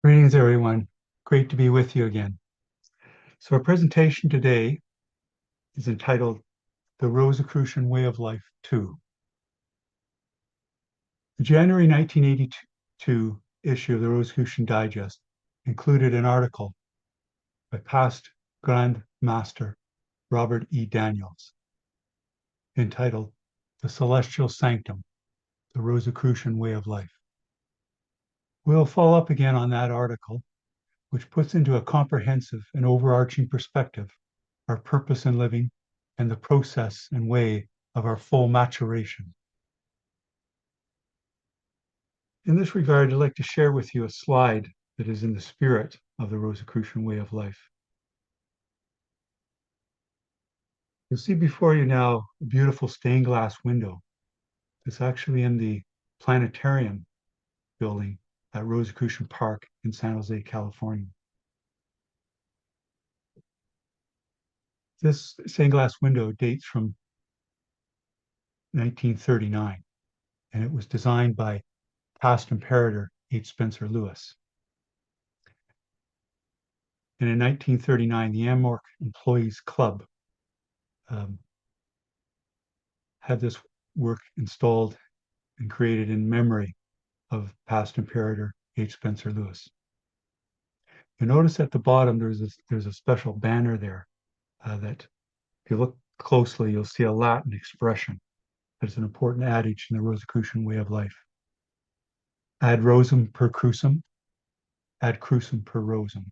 Greetings, everyone. Great to be with you again. So, our presentation today is entitled The Rosicrucian Way of Life 2. The January 1982 issue of the Rosicrucian Digest included an article by past Grand Master Robert E. Daniels entitled The Celestial Sanctum, The Rosicrucian Way of Life. We'll follow up again on that article, which puts into a comprehensive and overarching perspective our purpose in living and the process and way of our full maturation. In this regard, I'd like to share with you a slide that is in the spirit of the Rosicrucian Way of Life. You'll see before you now a beautiful stained glass window. It's actually in the planetarium building at Rosicrucian Park in San Jose, California. This stained glass window dates from 1939, and it was designed by past Imperator H. Spencer Lewis. And in 1939, the Amorc Employees Club had this work installed and created in memory of past Imperator H. Spencer Lewis. You notice at the bottom there's a special banner there that if you look closely, you'll see a Latin expression. That's an important adage in the Rosicrucian way of life. Ad rosum per crucem, ad crucem per rosum.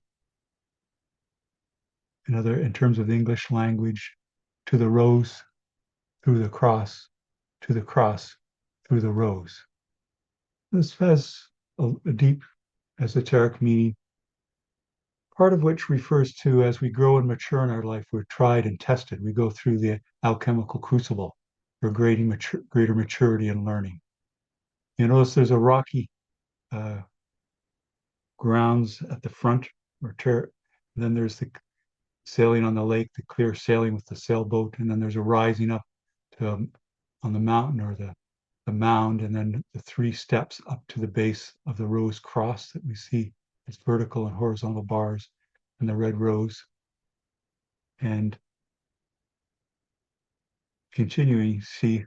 In terms of the English language, to the rose, through the cross, to the cross, through the rose. This has a deep esoteric meaning, part of which refers to as we grow and mature in our life, we're tried and tested. We go through the alchemical crucible for greater maturity and learning. You notice there's a rocky grounds at the front, then there's the sailing on the lake, the clear sailing with the sailboat, and then there's a rising up to on the mountain or the mound, and then the 3 steps up to the base of the rose cross that we see. It's vertical and horizontal bars and the red rose. And continuing, see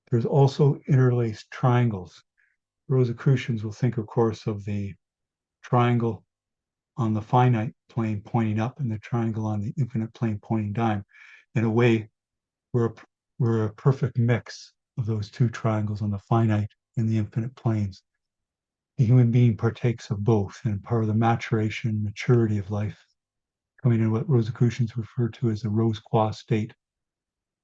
there's also interlaced triangles. Rosicrucians will think, of course, of the triangle on the finite plane pointing up and the triangle on the infinite plane pointing down. In a way, we're a perfect mix of those 2 triangles on the finite and the infinite planes. The human being partakes of both, and part of the maturation, maturity of life, coming in what Rosicrucians refer to as the rose quartz state,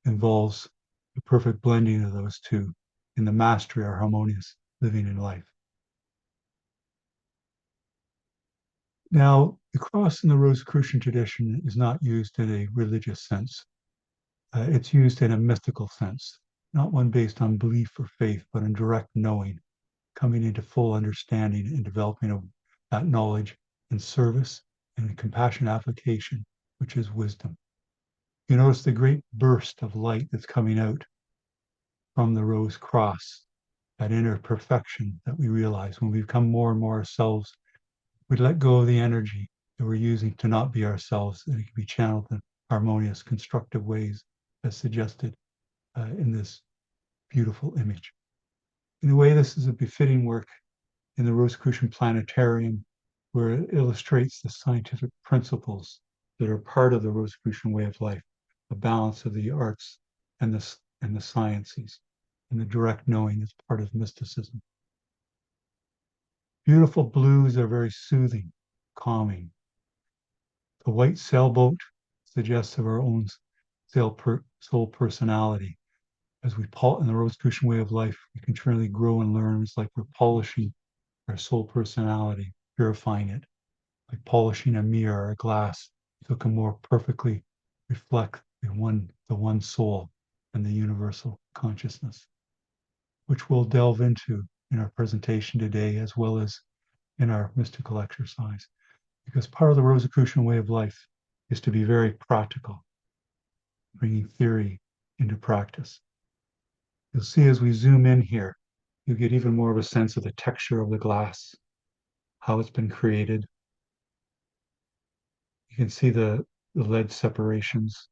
involves the perfect blending of those 2 in the mastery or harmonious living in life. Now, the cross in the Rosicrucian tradition is not used in a religious sense. It's used in a mystical sense, not one based on belief or faith, but in direct knowing, coming into full understanding and developing of that knowledge and service and compassion application, which is wisdom. You notice the great burst of light that's coming out from the rose cross, that inner perfection that we realize when we become more and more ourselves. We let go of the energy that we're using to not be ourselves, and it can be channeled in harmonious, constructive ways, as suggested in this beautiful image. In a way, this is a befitting work in the Rosicrucian Planetarium, where it illustrates the scientific principles that are part of the Rosicrucian way of life, the balance of the arts and the sciences, and the direct knowing as part of mysticism. Beautiful blues are very soothing, calming. The white sailboat suggests of our own soul personality. As we in the Rosicrucian way of life, we continually grow and learn. It's like we're polishing our soul personality, purifying it, like polishing a mirror or a glass, so it can more perfectly reflect the one soul and the universal consciousness, which we'll delve into in our presentation today, as well as in our mystical exercise. Because part of the Rosicrucian way of life is to be very practical, bringing theory into practice. You'll see as we zoom in here, you get even more of a sense of the texture of the glass, how it's been created. You can see the lead separations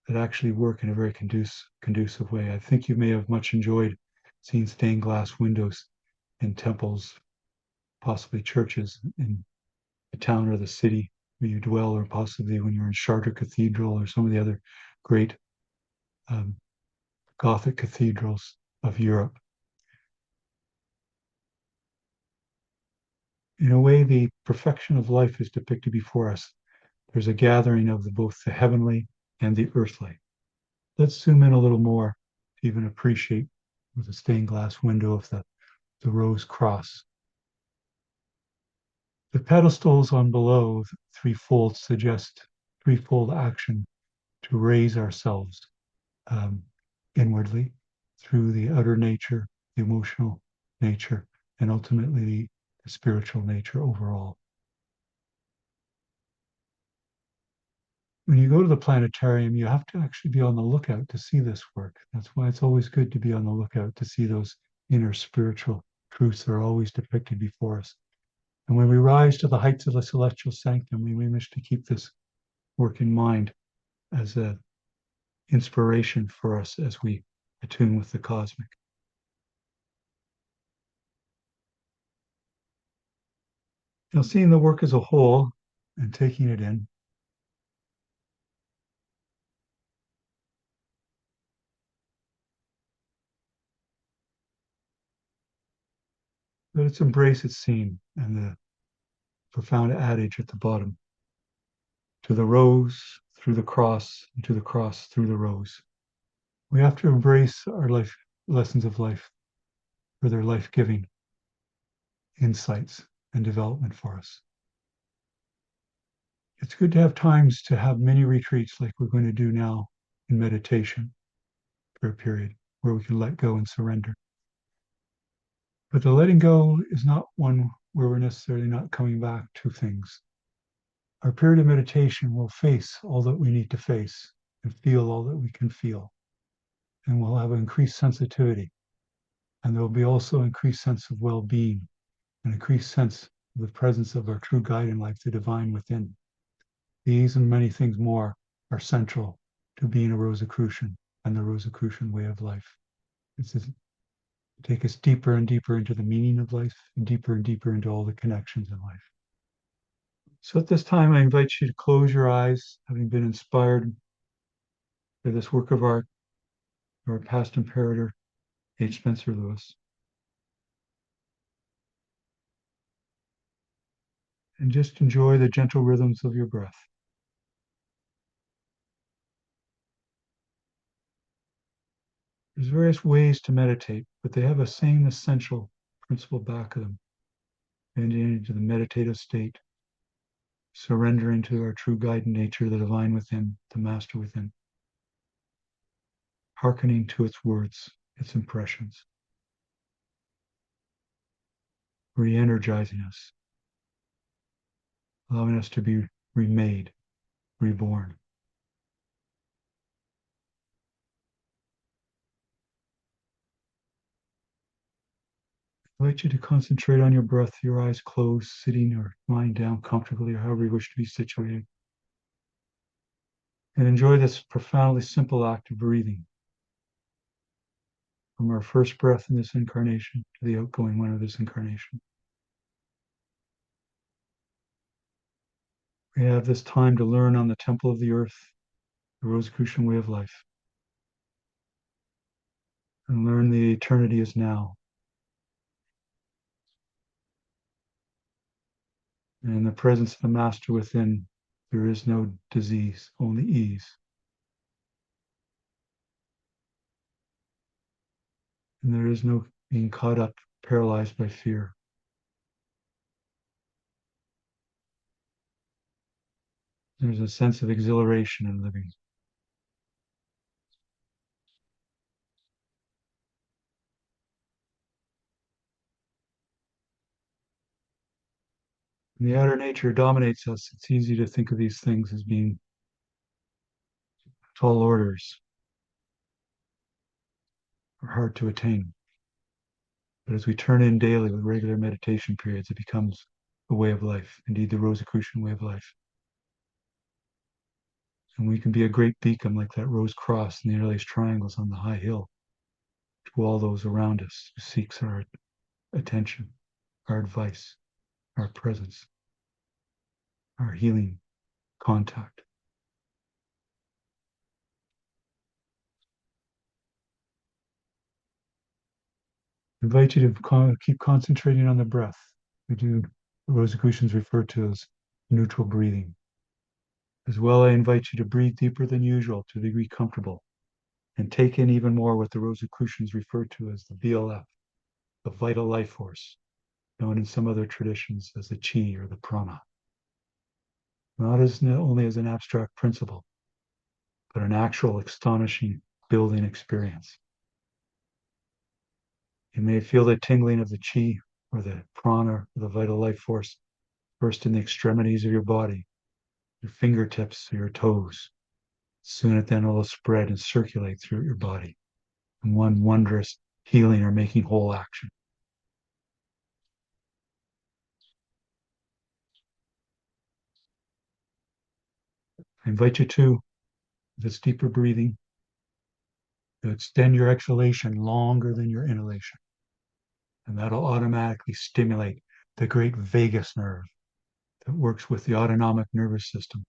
that actually work in a very conducive way. I think you may have much enjoyed seeing stained glass windows in temples, possibly churches in the town or the city where you dwell, or possibly when you're in Chartres Cathedral or some of the other great um, Gothic cathedrals of Europe. In a way, the perfection of life is depicted before us. There's a gathering of both the heavenly and the earthly. Let's zoom in a little more to even appreciate with the stained glass window of the rose cross. The pedestals on below, threefold, suggest threefold action to raise ourselves um, inwardly through the outer nature, the emotional nature, and ultimately the spiritual nature overall. When you go to the planetarium, you have to actually be on the lookout to see this work. That's why it's always good to be on the lookout to see those inner spiritual truths that are always depicted before us. And when we rise to the heights of the celestial sanctum, we wish to keep this work in mind as an inspiration for us as we attune with the cosmic. Now, seeing the work as a whole and taking it in, let us embrace its scene and the profound adage at the bottom: to the rose through the cross, and to the cross through the rose. We have to embrace our life lessons of life for their life-giving insights and development for us. It's good to have times to have mini retreats like we're going to do now in meditation for a period where we can let go and surrender. But the letting go is not one where we're necessarily not coming back to things. Our period of meditation will face all that we need to face and feel all that we can feel. And we'll have an increased sensitivity. And there will be also increased sense of well-being, an increased sense of the presence of our true guide in life, the divine within. These and many things more are central to being a Rosicrucian and the Rosicrucian way of life. It's to take us deeper and deeper into the meaning of life and deeper into all the connections in life. So at this time, I invite you to close your eyes, having been inspired by this work of art, our past imperator, H. Spencer Lewis. And just enjoy the gentle rhythms of your breath. There's various ways to meditate, but they have a same essential principle back of them. Entering into the meditative state, surrendering to our true guide in nature, the divine within, the master within, hearkening to its words, its impressions, re-energizing us, allowing us to be remade, reborn. I invite you to concentrate on your breath, your eyes closed, sitting or lying down comfortably, or however you wish to be situated. And enjoy this profoundly simple act of breathing from our first breath in this incarnation to the outgoing one of this incarnation. We have this time to learn on the temple of the earth, the Rosicrucian way of life, and learn the eternity is now. And in the presence of the master within, there is no disease, only ease. And there is no being caught up, paralyzed by fear. There's a sense of exhilaration in living. When the outer nature dominates us, it's easy to think of these things as being tall orders or hard to attain. But as we turn in daily with regular meditation periods, it becomes a way of life, indeed the Rosicrucian way of life. And we can be a great beacon like that rose cross and the interlaced triangles on the high hill to all those around us who seeks our attention, our advice, our presence, our healing contact. I invite you to keep concentrating on the breath. We do, the Rosicrucians refer to as neutral breathing. As well, I invite you to breathe deeper than usual to the degree comfortable and take in even more what the Rosicrucians refer to as the VLF, the vital life force, known in some other traditions as the chi or the prana. Not only as an abstract principle, but an actual astonishing building experience. You may feel the tingling of the chi or the prana or the vital life force first in the extremities of your body, your fingertips or your toes. Soon it then will spread and circulate through your body in one wondrous healing or making whole action. I invite you to, with this deeper breathing, to extend your exhalation longer than your inhalation. And that'll automatically stimulate the great vagus nerve that works with the autonomic nervous system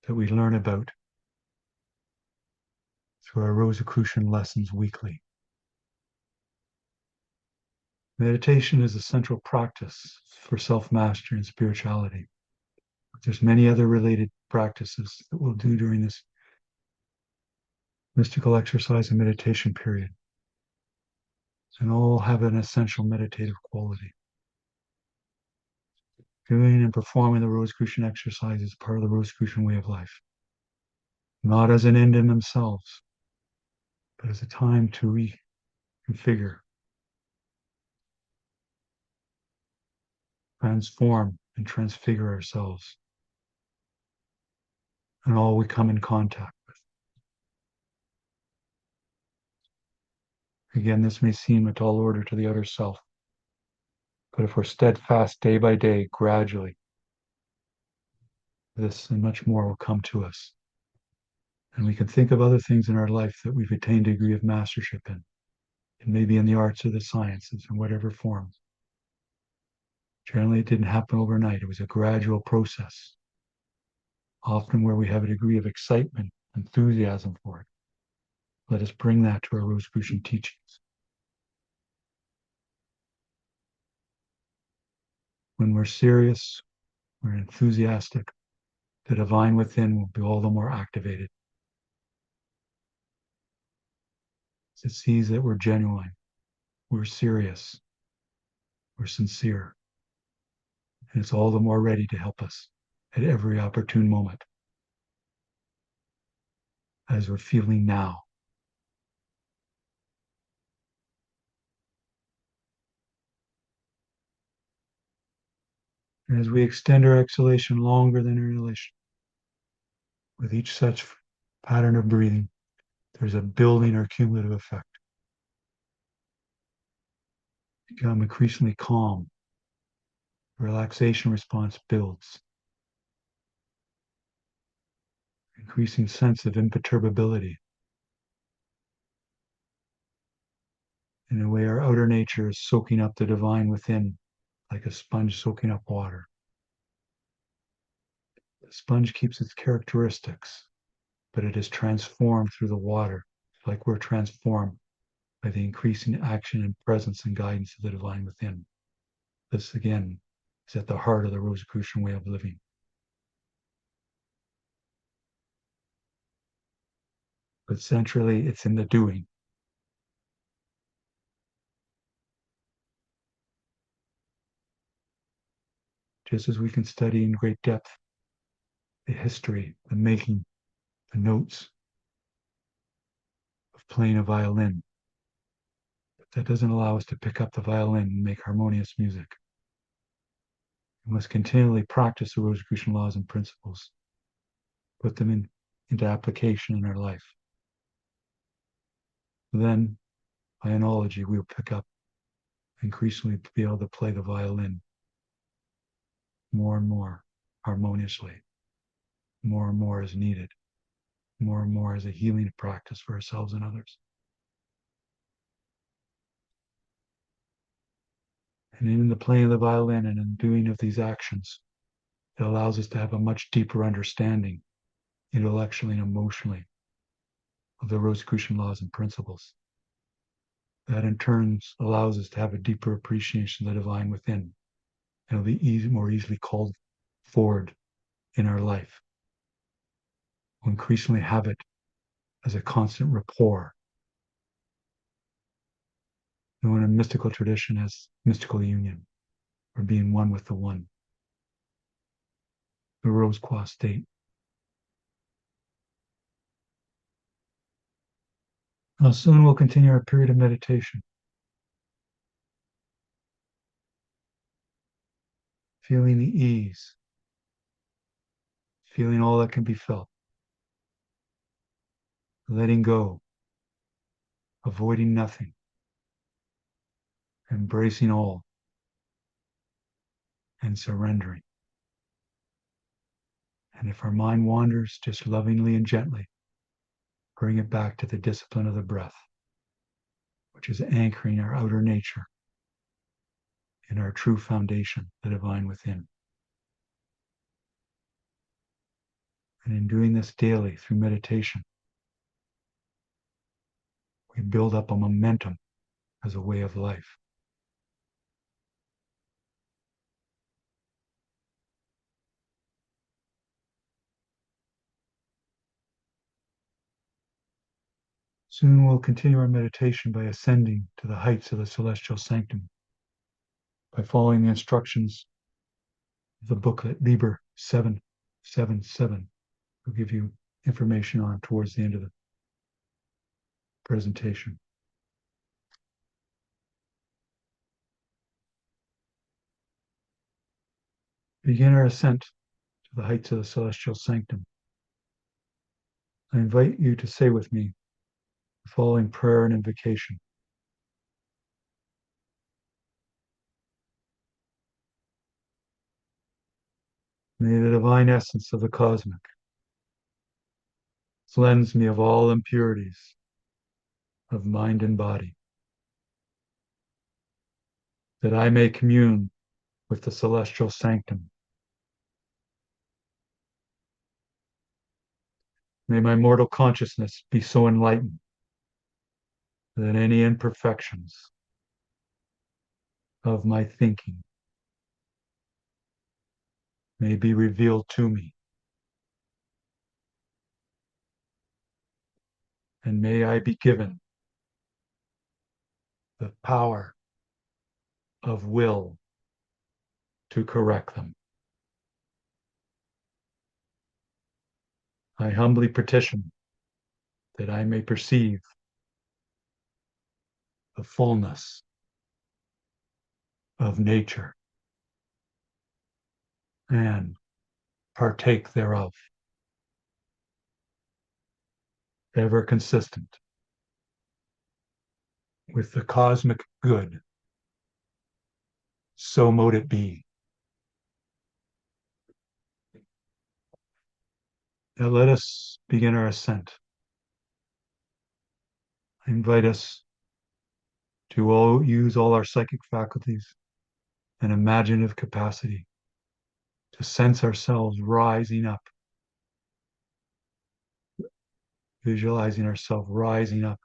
that we learn about through our Rosicrucian lessons weekly. Meditation is a central practice for self-mastery and spirituality. There's many other related practices that we'll do during this mystical exercise and meditation period, and all have an essential meditative quality. Doing and performing the Rosicrucian exercise is part of the Rosicrucian way of life, not as an end in themselves, but as a time to reconfigure, transform, and transfigure ourselves and all we come in contact with. Again, this may seem a tall order to the outer self, but if we're steadfast day by day, gradually, this and much more will come to us. And we can think of other things in our life that we've attained a degree of mastership in. It may be in the arts or the sciences in whatever form. Generally, it didn't happen overnight. It was a gradual process, often where we have a degree of excitement, enthusiasm for it. Let us bring that to our Rosicrucian teachings. When we're serious, we're enthusiastic, the divine within will be all the more activated. It sees that we're genuine, we're serious, we're sincere, and it's all the more ready to help us at every opportune moment, as we're feeling now. And as we extend our exhalation longer than our inhalation, with each such pattern of breathing, there's a building or cumulative effect. Become increasingly calm. The relaxation response builds. Increasing sense of imperturbability. In a way, our outer nature is soaking up the divine within like a sponge soaking up water. The sponge keeps its characteristics, but it is transformed through the water, like we're transformed by the increasing action and presence and guidance of the divine within. This, again, is at the heart of the Rosicrucian way of living. But centrally, it's in the doing. Just as we can study in great depth the history, the making, the notes of playing a violin, but that doesn't allow us to pick up the violin and make harmonious music. We must continually practice the Rosicrucian laws and principles, put them into application in our life. Then, by analogy, we'll pick up increasingly be able to play the violin more and more harmoniously, more and more as needed, more and more as a healing practice for ourselves and others. And in the playing of the violin and in doing of these actions, it allows us to have a much deeper understanding, intellectually and emotionally, of the Rosicrucian laws and principles. That in turn allows us to have a deeper appreciation of the divine within, and it'll be more easily called forward in our life. We'll increasingly have it as a constant rapport, known in mystical tradition as mystical union, or being one with the one, the rose quartz state. Now soon we'll continue our period of meditation, feeling the ease, feeling all that can be felt, letting go, avoiding nothing, embracing all, and surrendering. And if our mind wanders, just lovingly and gently bring it back to the discipline of the breath, which is anchoring our outer nature in our true foundation, the divine within. And in doing this daily through meditation, we build up a momentum as a way of life. Soon we'll continue our meditation by ascending to the heights of the Celestial Sanctum, by following the instructions of the booklet Liber 777. We'll give you information on towards the end of the presentation. Begin our ascent to the heights of the Celestial Sanctum. I invite you to say with me the following prayer and invocation. May the divine essence of the cosmic cleanse me of all impurities of mind and body, that I may commune with the Celestial Sanctum. May my mortal consciousness be so enlightened that any imperfections of my thinking may be revealed to me. And may I be given the power of will to correct them. I humbly petition that I may perceive the fullness of nature and partake thereof, ever consistent with the cosmic good. So mote it be. Now let us begin our ascent. I invite us to use all our psychic faculties and imaginative capacity to sense ourselves rising up, visualizing ourselves rising up.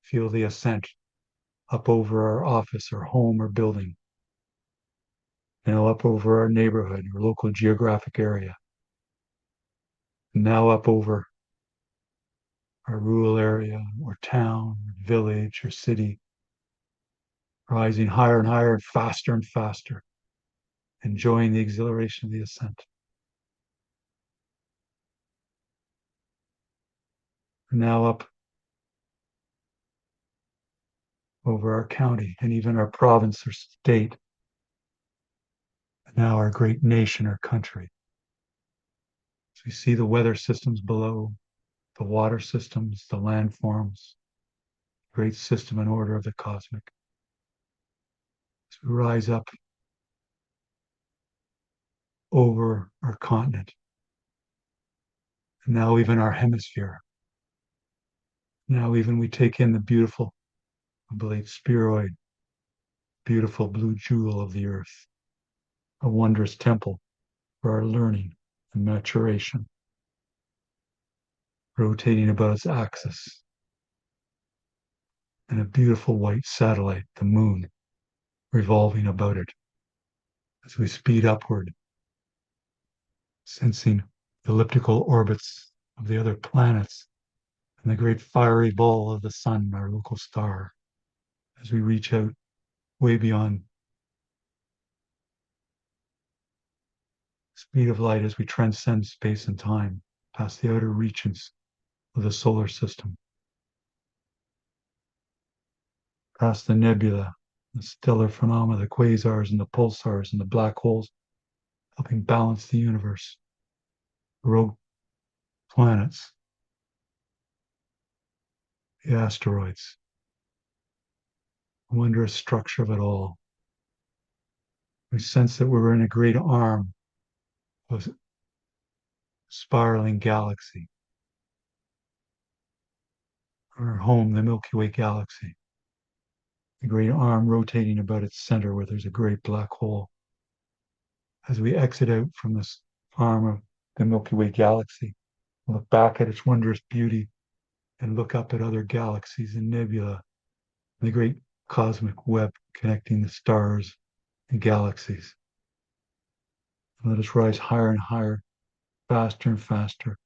Feel the ascent up over our office or home or building, now up over our neighborhood or local geographic area, now up over our rural area or town, or village or city, rising higher and higher and faster, enjoying the exhilaration of the ascent. Now up over our county and even our province or state, and now our great nation or country. So we see the weather systems below, the water systems, the landforms, great system and order of the cosmic. As we rise up over our continent, and now even our hemisphere. Now even we take in the beautiful oblate spheroid, beautiful blue jewel of the earth, a wondrous temple for our learning and maturation, rotating about its axis, and a beautiful white satellite, the moon, revolving about it as we speed upward, sensing the elliptical orbits of the other planets and the great fiery ball of the sun, our local star, as we reach out way beyond speed of light as we transcend space and time past the outer reaches of the solar system, past the nebula, the stellar phenomena, the quasars and the pulsars and the black holes, helping balance the universe, rogue planets, the asteroids, the wondrous structure of it all. We sense that we're in a great arm of a spiraling galaxy. Our home, the Milky Way galaxy. A great arm rotating about its center where there's a great black hole. As we exit out from this arm of the Milky Way galaxy, look back at its wondrous beauty and look up at other galaxies and nebula, the great cosmic web connecting the stars and galaxies. And let us rise higher and higher, faster and faster,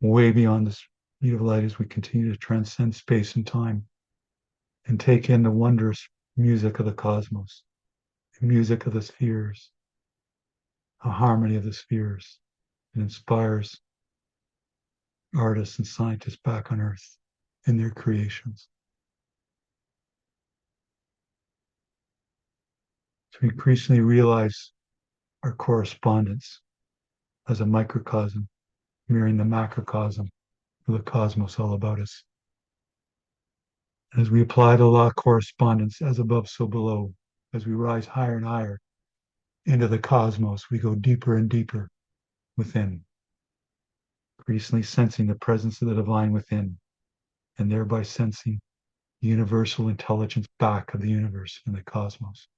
way beyond the speed of light as we continue to transcend space and time and take in the wondrous music of the cosmos, the music of the spheres, the harmony of the spheres. It inspires artists and scientists back on Earth in their creations. So we increasingly realize our correspondence as a microcosm, mirroring the macrocosm of the cosmos all about us. As we apply the law of correspondence, as above, so below, as we rise higher and higher into the cosmos, we go deeper and deeper within, increasingly sensing the presence of the divine within, and thereby sensing the universal intelligence back of the universe and the cosmos,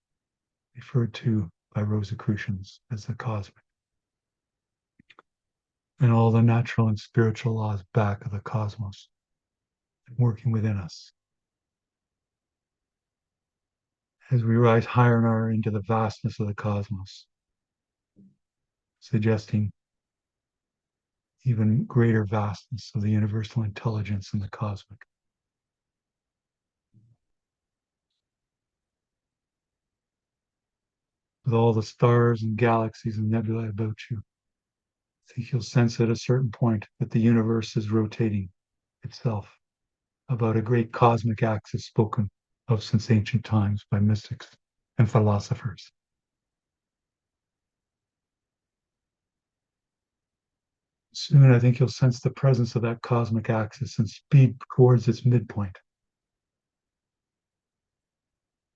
referred to by Rosicrucians as the cosmic. And all the natural and spiritual laws back of the cosmos, working within us. As we rise higher and higher into the vastness of the cosmos, suggesting even greater vastness of the universal intelligence in the cosmic. With all the stars and galaxies and nebulae about you, I think you'll sense at a certain point that the universe is rotating itself about a great cosmic axis spoken of since ancient times by mystics and philosophers. Soon, I think you'll sense the presence of that cosmic axis and speed towards its midpoint.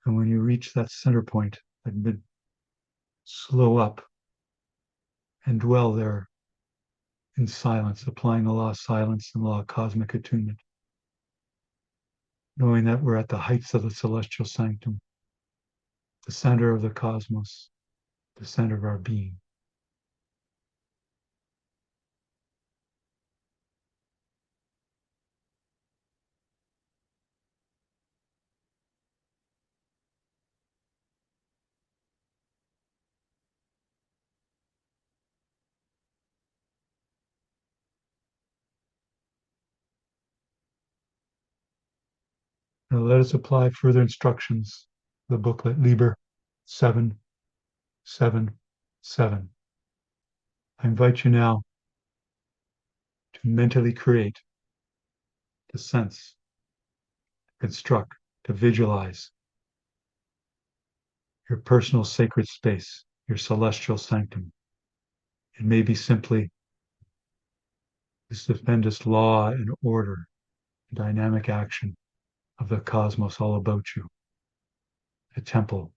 And when you reach that center point, slow up and dwell there in silence, applying the law of silence and the law of cosmic attunement, knowing that we're at the heights of the celestial sanctum, the center of the cosmos, the center of our being. Now let us apply further instructions, the booklet Liber 777. I invite you now to mentally create, to sense, to construct, to visualize your personal sacred space, your celestial sanctum. It may be simply the stupendous law and order, dynamic action of the cosmos all about you, a temple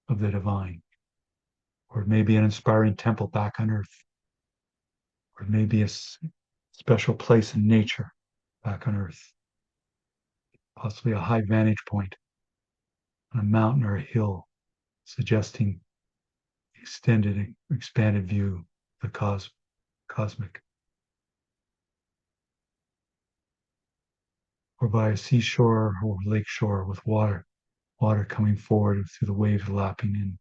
of the divine, or it may be an inspiring temple back on earth, or it may be a special place in nature back on earth, possibly a high vantage point on a mountain or a hill, suggesting extended, expanded view of the cosmic, or by a seashore or lake shore with water coming forward through the waves lapping in,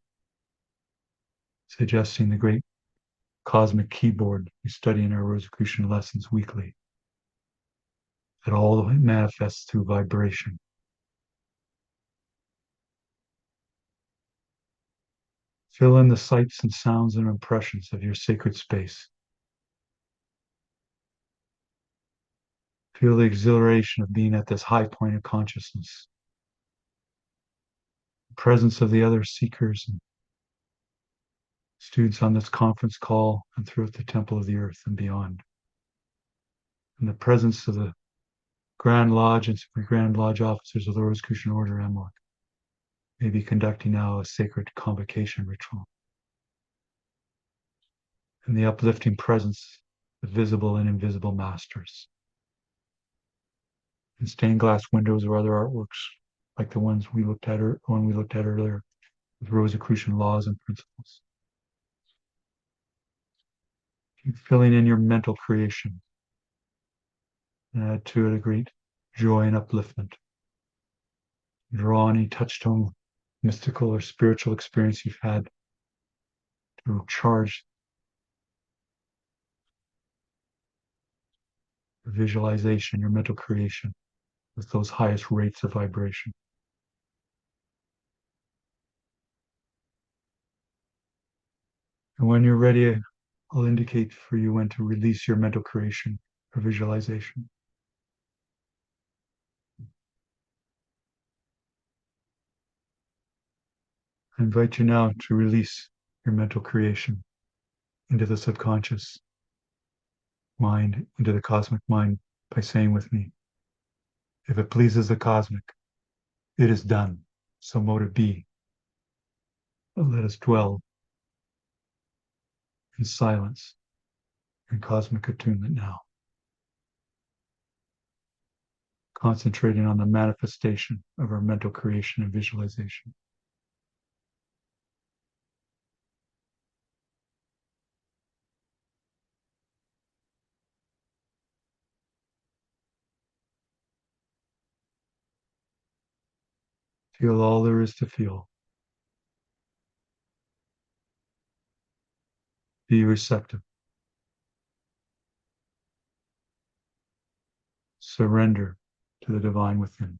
suggesting the great cosmic keyboard we study in our Rosicrucian lessons weekly, that all manifests through vibration. Fill in the sights and sounds and impressions of your sacred space. Feel the exhilaration of being at this high point of consciousness. The presence of the other seekers and students on this conference call and throughout the temple of the earth and beyond. And the presence of the Grand Lodge and Super Grand Lodge officers of the Rosicrucian Order Amok may be conducting now a sacred convocation ritual. And the uplifting presence of visible and invisible masters. And stained glass windows or other artworks like the one we looked at earlier with Rosicrucian laws and principles. Keep filling in your mental creation and add to it a great joy and upliftment. Draw any touchstone, mystical or spiritual experience you've had to charge your visualization, your mental creation with those highest rates of vibration. And when you're ready, I'll indicate for you when to release your mental creation or visualization. I invite you now to release your mental creation into the subconscious mind, into the cosmic mind, by saying with me, if it pleases the cosmic, it is done. So mote it be. Let us dwell in silence and cosmic attunement now, concentrating on the manifestation of our mental creation and visualization. Feel all there is to feel. Be receptive. Surrender to the divine within.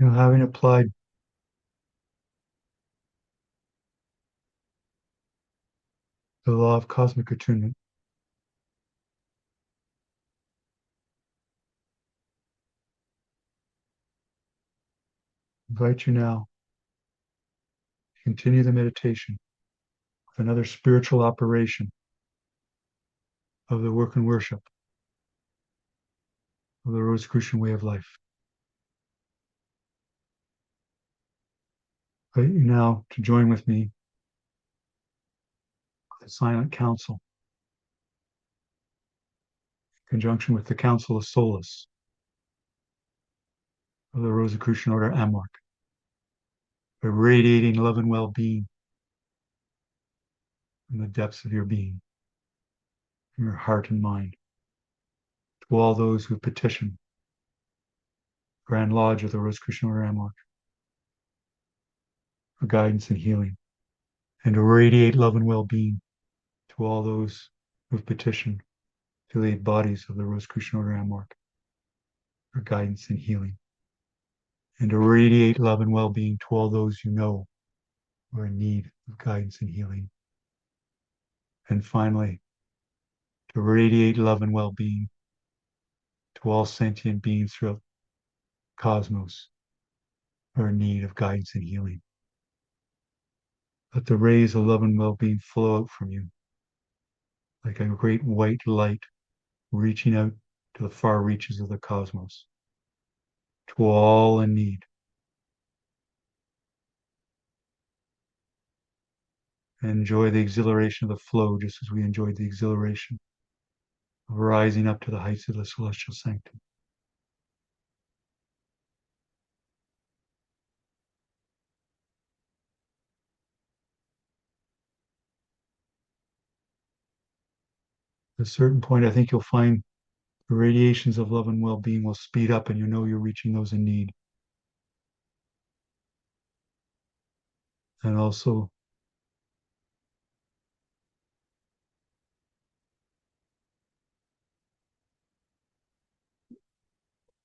Having applied the law of cosmic attunement, I invite you now to continue the meditation with another spiritual operation of the work and worship of the Rosicrucian Way of Life. I invite you now to join with me the Silent Council, in conjunction with the Council of Solace of the Rosicrucian Order Amok. by radiating love and well-being from the depths of your being, from your heart and mind, to all those who petition Grand Lodge of the Rosicrucian Way for guidance and healing, and to radiate love and well-being to all those who've petitioned affiliate bodies of the Rosicrucian Way for guidance and healing, and to radiate love and well-being to all those you know who are in need of guidance and healing. And finally, to radiate love and well-being to all sentient beings throughout the cosmos who are in need of guidance and healing. Let the rays of love and well-being flow out from you like a great white light reaching out to the far reaches of the cosmos, to all in need. And enjoy the exhilaration of the flow just as we enjoyed the exhilaration of rising up to the heights of the Celestial Sanctum. At a certain point, I think you'll find the radiations of love and well-being will speed up and you know you're reaching those in need. And also,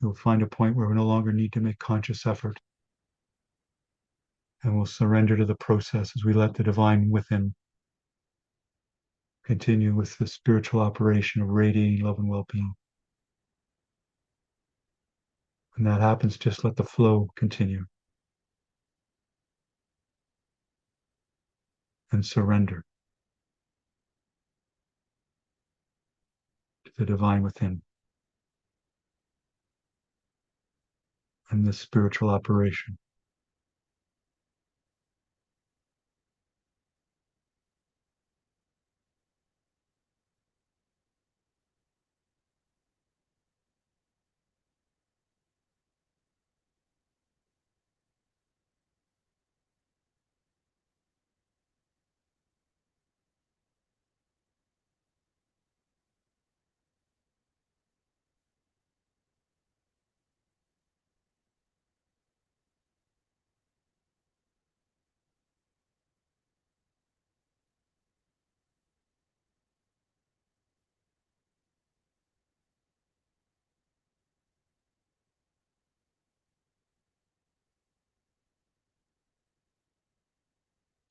you'll find a point where we no longer need to make conscious effort and we'll surrender to the process as we let the divine within continue with the spiritual operation of radiating love and well-being. When that happens, just let the flow continue and surrender to the divine within and this spiritual operation.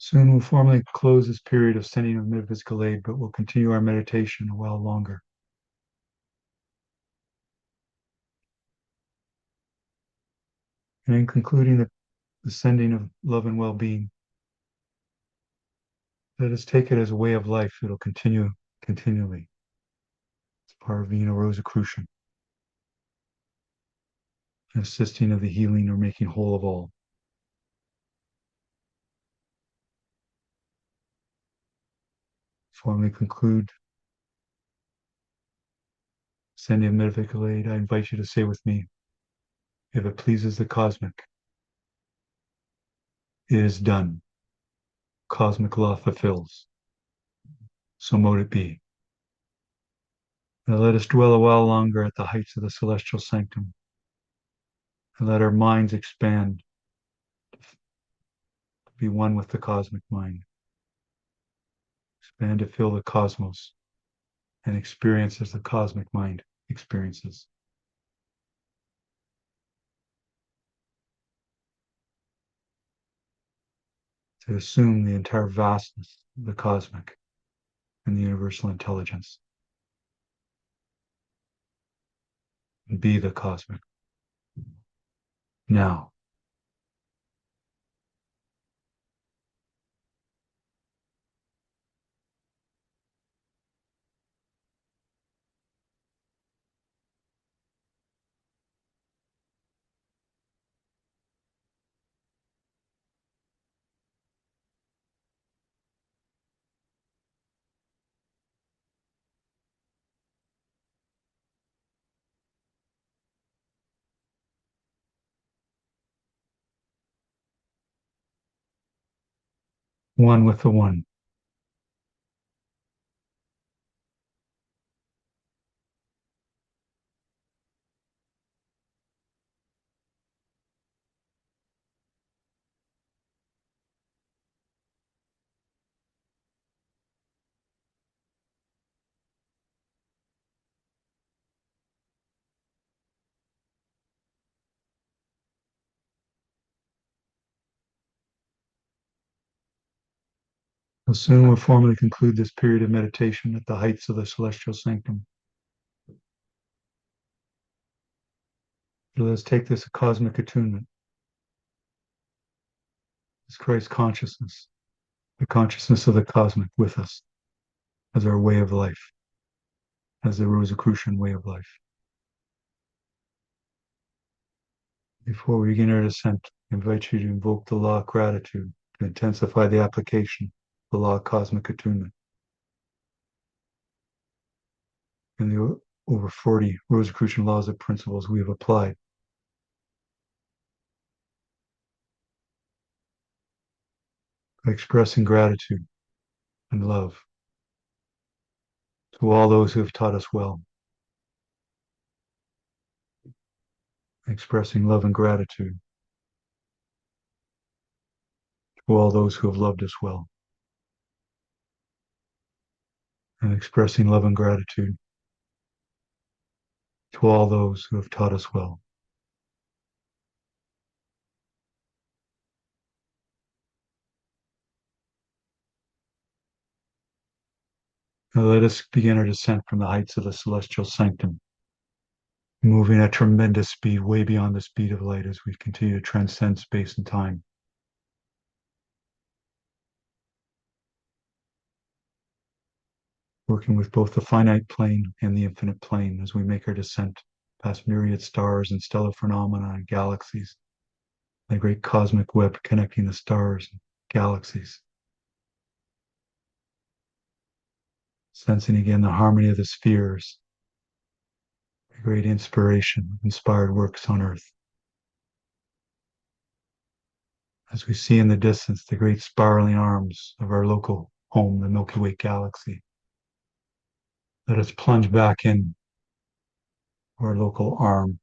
Soon we'll formally close this period of sending of metaphysical aid, but we'll continue our meditation a while longer. And in concluding the sending of love and well-being, let us take it as a way of life. It'll continue continually. It's part of being a Rosicrucian, assisting of the healing or making whole of all. Formally conclude sending of metaphysical aid. I invite you to say with me, if it pleases the cosmic, it is done. Cosmic law fulfills. So mote it be. Now let us dwell a while longer at the heights of the Celestial Sanctum, and let our minds expand to be one with the cosmic mind. Expand to fill the cosmos and experience as the cosmic mind experiences. To assume the entire vastness of the cosmic and the universal intelligence. And be the cosmic. Now. one with the one. So soon we'll formally conclude this period of meditation at the heights of the Celestial Sanctum. So let's take this cosmic attunement, this Christ consciousness, the consciousness of the cosmic with us as our way of life, as the Rosicrucian way of life. Before we begin our descent, I invite you to invoke the law of gratitude to intensify the application of the law of cosmic attunement. In the over 40 Rosicrucian laws of principles we have applied, by expressing gratitude and love to all those who have taught us well, expressing love and gratitude to all those who have loved us well, and expressing love and gratitude to all those who have taught us well. Now let us begin our descent from the heights of the Celestial Sanctum, moving at tremendous speed, way beyond the speed of light as we continue to transcend space and time. Working with both the finite plane and the infinite plane as we make our descent past myriad stars and stellar phenomena and galaxies, the great cosmic web connecting the stars and galaxies. Sensing again the harmony of the spheres, the great inspiration, inspired works on earth. As we see in the distance the great spiraling arms of our local home, the Milky Way galaxy, let us plunge back in our local arm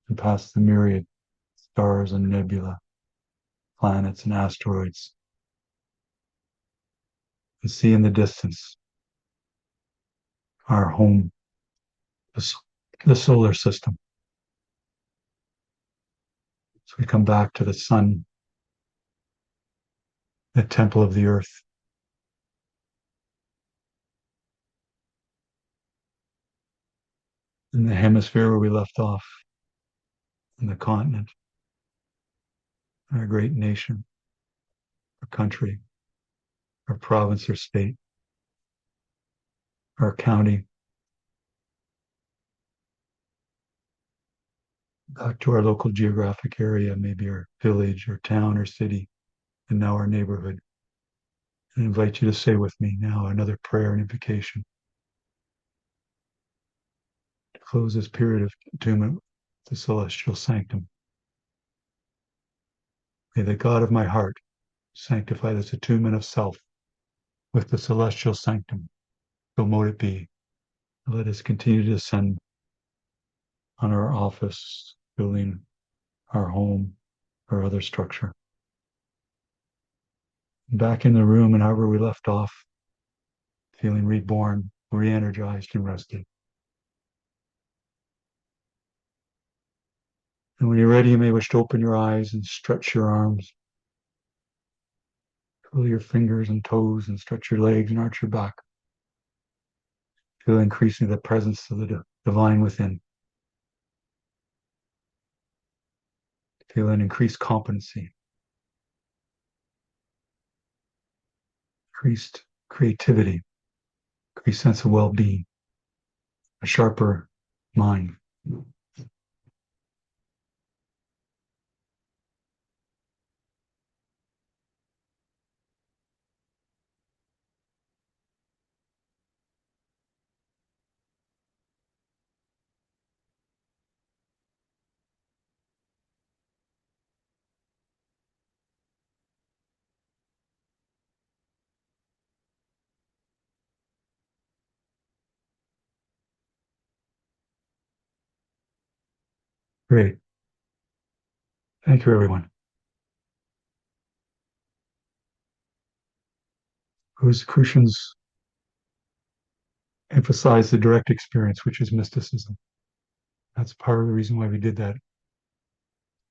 and past the myriad stars and nebula, planets and asteroids, and see in the distance our home, the solar system. So we come back to the sun, the temple of the earth. In the hemisphere where we left off, in the continent, our great nation, our country, our province or state, our county, back to our local geographic area, maybe our village or town or city, and now our neighborhood. I invite you to say with me now another prayer and invocation to close this period of attunement with the Celestial Sanctum. May the God of my heart sanctify this attunement of self with the Celestial Sanctum. So mote it be. Let us continue to descend on our office, building, our home, or other structure. Back in the room and however we left off, feeling reborn, re-energized, and rested. And when you're ready, you may wish to open your eyes and stretch your arms. Curl your fingers and toes and stretch your legs and arch your back. Feel increasing the presence of the divine within. Feel an increased competency, increased creativity, increased sense of well-being, a sharper mind. Great. Thank you, everyone. Rosicrucians emphasize the direct experience, which is mysticism. That's part of the reason why we did that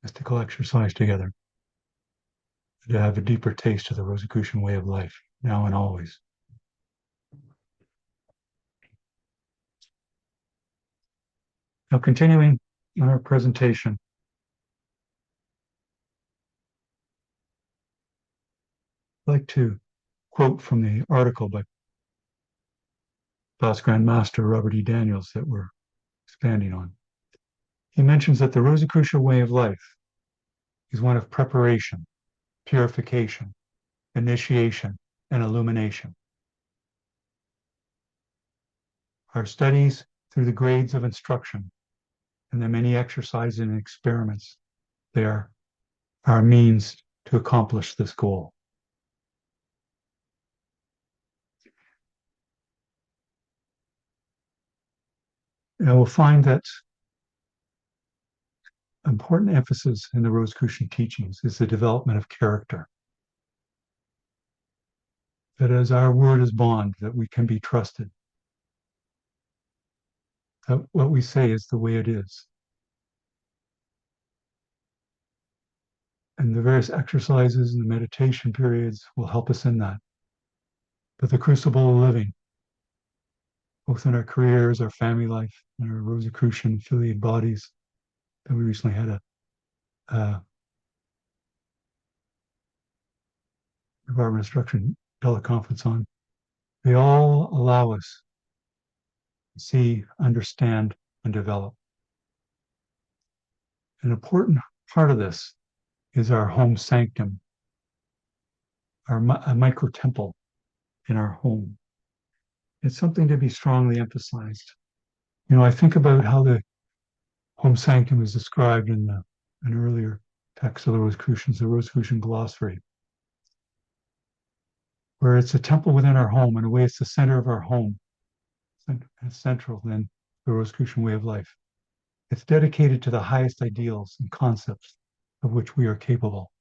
mystical exercise together, to have a deeper taste of the Rosicrucian way of life, now and always. Now, continuing in our presentation, I'd like to quote from the article by past Grand Master Robert E. Daniels that we're expanding on. He mentions that the Rosicrucian way of life is one of preparation, purification, initiation, and illumination. Our studies through the grades of instruction and the many exercises and experiments, they are our means to accomplish this goal. And we'll find that important emphasis in the Rosicrucian teachings is the development of character. That as our word is bond, that we can be trusted. That what we say is the way it is. And the various exercises and the meditation periods will help us in that. But the crucible of living, both in our careers, our family life, and our Rosicrucian affiliated bodies, that we recently had a Department of Instruction teleconference on, they all allow us to see, understand, and develop. An important part of this is our home sanctum, a micro temple in our home. It's something to be strongly emphasized. You know, I think about how the home sanctum is described in an earlier text of the Rosicrucians, the Rosicrucian glossary, where it's a temple within our home. In a way, it's the center of our home. It's central in the Rosicrucian way of life. It's dedicated to the highest ideals and concepts of which we are capable.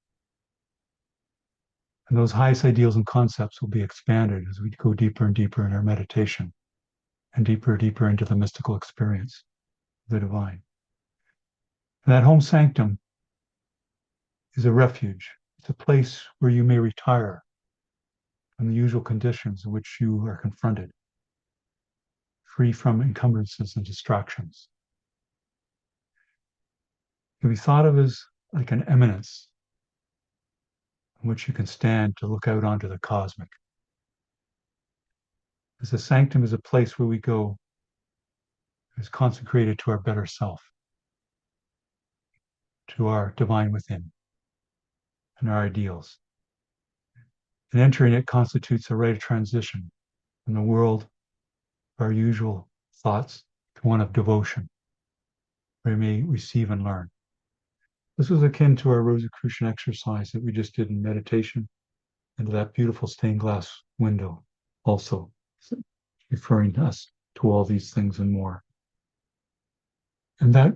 And those highest ideals and concepts will be expanded as we go deeper and deeper in our meditation and deeper into the mystical experience of the divine. And that home sanctum is a refuge. It's a place where you may retire from the usual conditions in which you are confronted, free from encumbrances and distractions. It can be thought of as like an eminence on which you can stand to look out onto the cosmic. As a sanctum is a place where we go is consecrated to our better self, to our divine within, and our ideals. And entering it constitutes a rite of transition from the world of our usual thoughts to one of devotion, where we may receive and learn. This was akin to our Rosicrucian exercise that we just did in meditation, and to that beautiful stained glass window, also referring us to all these things and more. And that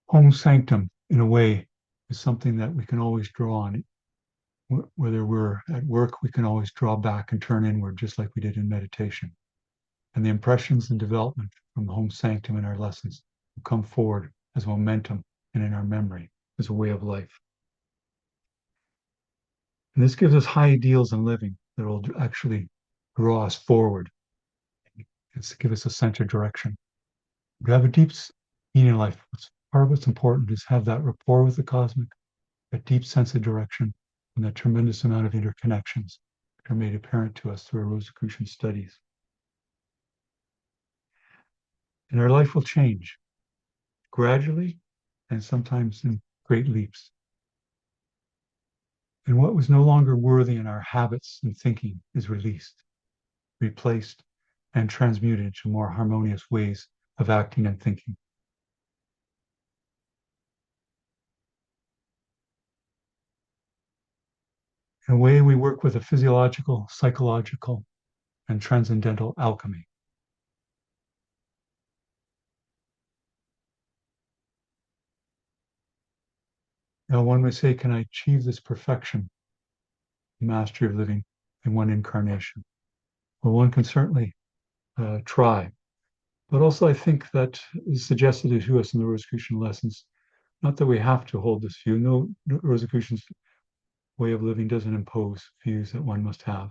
home sanctum, in a way, is something that we can always draw on. Whether we're at work, we can always draw back and turn inward, just like we did in meditation. And the impressions and development from the home sanctum in our lessons will come forward as momentum and in our memory as a way of life. And this gives us high ideals in living that will actually draw us forward. It's to give us a sense of direction. To have a deep meaning in life, part of what's important is have that rapport with the cosmic, a deep sense of direction, and that tremendous amount of interconnections that are made apparent to us through our Rosicrucian studies. And our life will change gradually and sometimes in great leaps. And what was no longer worthy in our habits and thinking is released, replaced, and transmuted to more harmonious ways of acting and thinking. In a way, we work with a physiological, psychological, and transcendental alchemy. Now, one may say, can I achieve this perfection, mastery of living in one incarnation? Well, one can certainly try. But also, I think that is suggested to us in the Rosicrucian lessons, not that we have to hold this view. No, Rosicrucian's way of living doesn't impose views that one must have.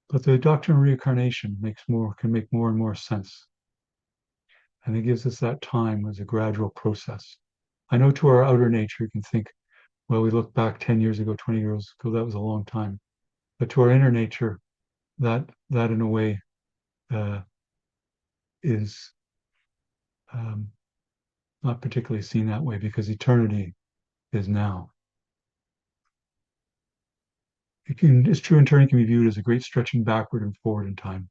But the doctrine of reincarnation can make more and more sense. And it gives us that time as a gradual process. I know to our outer nature, you can think, well, we look back 10 years ago, 20 years ago, that was a long time. But to our inner nature, that in a way uh, is um, not particularly seen that way because eternity is now. It's true, eternity can be viewed as a great stretching backward and forward in time.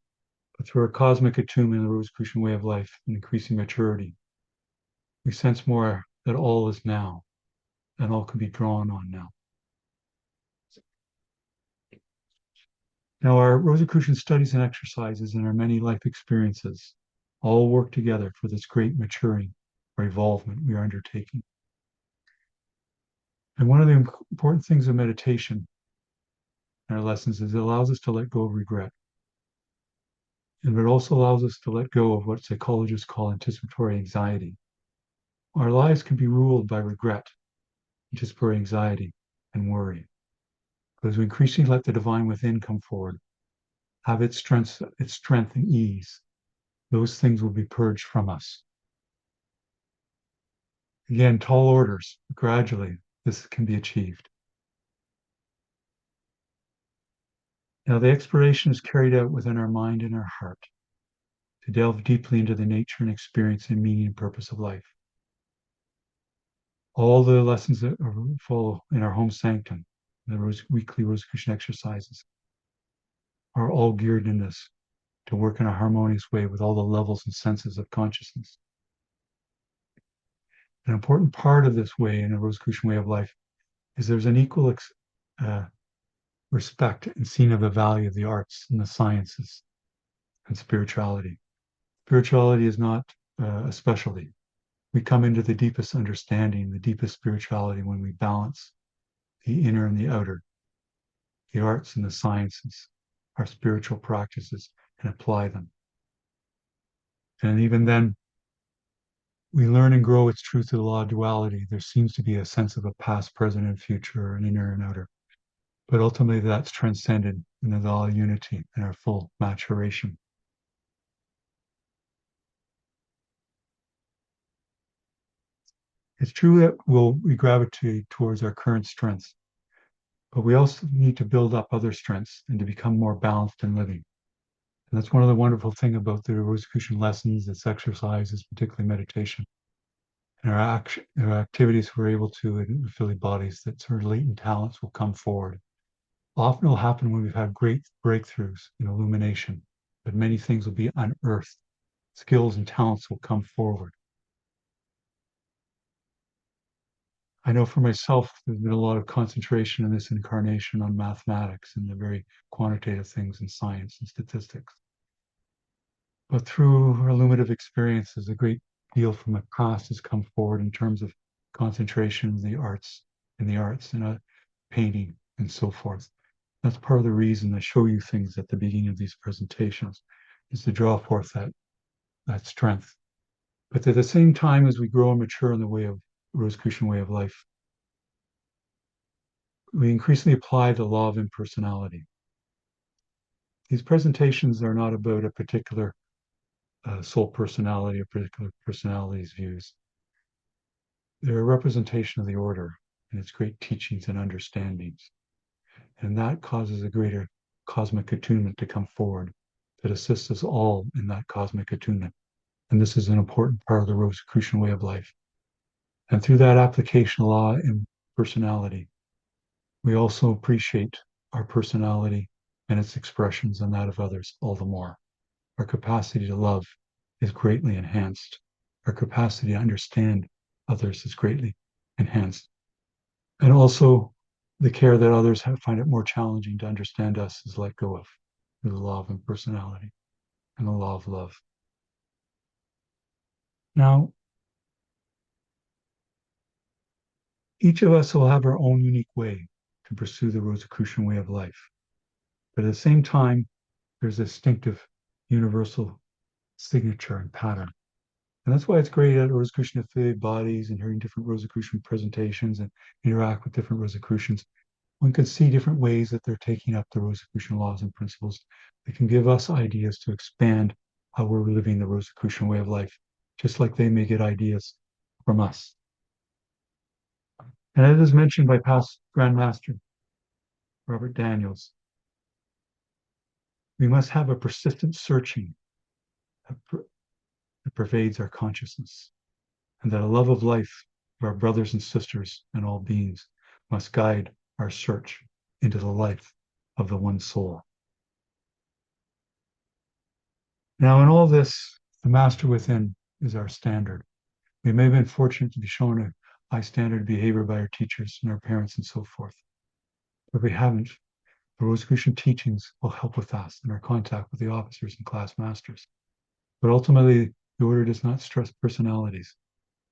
But through our cosmic attunement in the Rosicrucian way of life and increasing maturity, we sense more that all is now and all can be drawn on now. Now, our Rosicrucian studies and exercises and our many life experiences all work together for this great maturing or evolvement we are undertaking. And one of the important things of meditation in our lessons is it allows us to let go of regret. And it also allows us to let go of what psychologists call anticipatory anxiety. Our lives can be ruled by regret, anticipatory anxiety, and worry. But as we increasingly let the divine within come forward, have its strength and ease, those things will be purged from us. Again, tall orders, gradually, this can be achieved. Now, the exploration is carried out within our mind and our heart to delve deeply into the nature and experience and meaning and purpose of life. All the lessons that follow in our home sanctum, the weekly Rosicrucian exercises, are all geared in this to work in a harmonious way with all the levels and senses of consciousness. An important part of this way in a Rosicrucian way of life is there's an equal respect and seeing of the value of the arts and the sciences and spirituality. Spirituality is not a specialty. We come into the deepest understanding, the deepest spirituality when we balance the inner and the outer, the arts and the sciences, our spiritual practices, and apply them. And even then, we learn and grow its truth through the law of duality. There seems to be a sense of a past, present, and future, an inner and outer. But ultimately, that's transcended in the law of unity and our full maturation. It's true that we gravitate towards our current strengths, but we also need to build up other strengths and to become more balanced in living. And that's one of the wonderful things about the Rosicrucian lessons, its exercises, particularly meditation. And our activities, we're able to affiliate bodies that sort of latent talents will come forward. Often it'll happen when we've had great breakthroughs in illumination, but many things will be unearthed. Skills and talents will come forward. I know for myself, there's been a lot of concentration in this incarnation on mathematics and the very quantitative things in science and statistics. But through our illuminative experiences, a great deal from the past has come forward in terms of concentration in the arts, and painting, and so forth. That's part of the reason I show you things at the beginning of these presentations, is to draw forth that strength. But at the same time, as we grow and mature in the way of Rosicrucian way of life, we increasingly apply the law of impersonality. These presentations are not about a particular soul personality or particular personality's views. They're a representation of the order and its great teachings and understandings. And that causes a greater cosmic attunement to come forward that assists us all in that cosmic attunement. And this is an important part of the Rosicrucian way of life. And through that application of law and personality, we also appreciate our personality and its expressions and that of others all the more. Our capacity to love is greatly enhanced. Our capacity to understand others is greatly enhanced. And also, the care that others find it more challenging to understand us is let go of through the law of impersonality and the law of love. Now, Each of us will have our own unique way to pursue the Rosicrucian way of life. But at the same time, there's a distinctive universal signature and pattern. And that's why it's great at Rosicrucian affiliate bodies and hearing different Rosicrucian presentations and interact with different Rosicrucians. One can see different ways that they're taking up the Rosicrucian laws and principles. They can give us ideas to expand how we're living the Rosicrucian way of life, just like they may get ideas from us. And as mentioned by past Grand Master Robert Daniels, we must have a persistent searching that pervades our consciousness, and that a love of life of our brothers and sisters and all beings must guide our search into the life of the one soul. Now, in all this, the Master within is our standard. We may have been fortunate to be shown a high standard of behavior by our teachers and our parents and so forth. But if we haven't, the Rosicrucian teachings will help with us in our contact with the officers and class masters. But ultimately, the order does not stress personalities.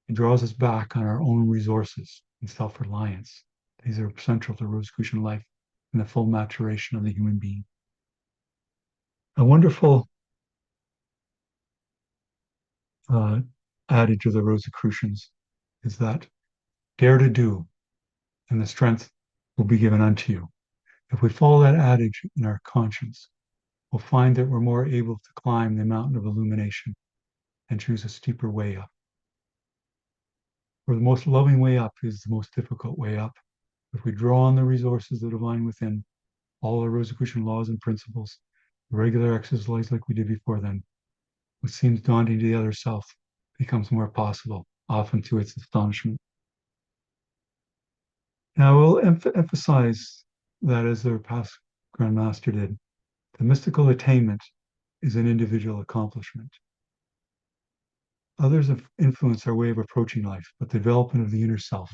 It draws us back on our own resources and self-reliance. These are central to Rosicrucian life and the full maturation of the human being. A wonderful adage of the Rosicrucians is that dare to do, and the strength will be given unto you. If we follow that adage in our conscience, we'll find that we're more able to climb the mountain of illumination and choose a steeper way up. For the most loving way up is the most difficult way up. If we draw on the resources of the divine within, all our Rosicrucian laws and principles, regular exercise like we did before then, what seems daunting to the other self becomes more possible, often to its astonishment. Now, we'll emphasize that, as the past Grand Master did, the mystical attainment is an individual accomplishment. Others influence our way of approaching life, but the development of the inner self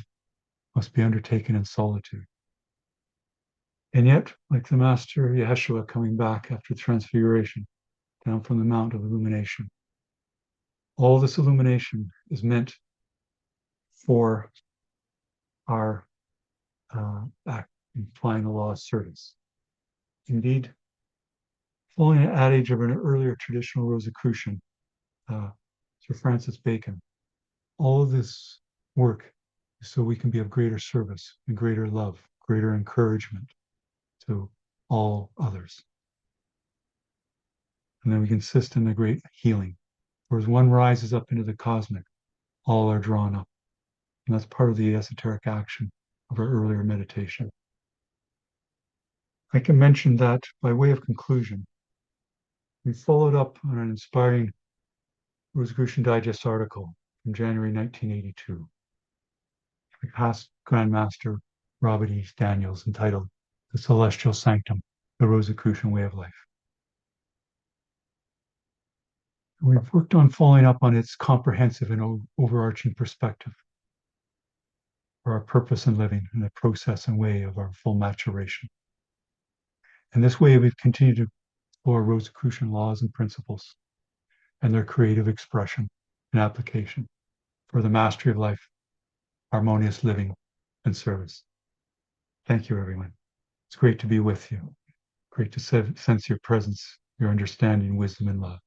must be undertaken in solitude. And yet, like the Master Yeshua coming back after transfiguration, down from the Mount of Illumination, all this illumination is meant for our act in applying the law of service. Indeed, following an adage of an earlier traditional Rosicrucian, Sir Francis Bacon, all of this work is so we can be of greater service and greater love, greater encouragement to all others. And then we can assist in the great healing. For as one rises up into the cosmic, all are drawn up. And that's part of the esoteric action of our earlier meditation. I can mention that by way of conclusion, we followed up on an inspiring Rosicrucian Digest article from January 1982. The past Grand Master Robert E. Daniels, entitled The Celestial Sanctum, the Rosicrucian Way of Life. We've worked on following up on its comprehensive and overarching perspective for our purpose in living and the process and way of our full maturation. In this way, we've continued to explore Rosicrucian laws and principles and their creative expression and application for the mastery of life, harmonious living, and service. Thank you, everyone. It's great to be with you. Great to sense your presence, your understanding, wisdom, and love.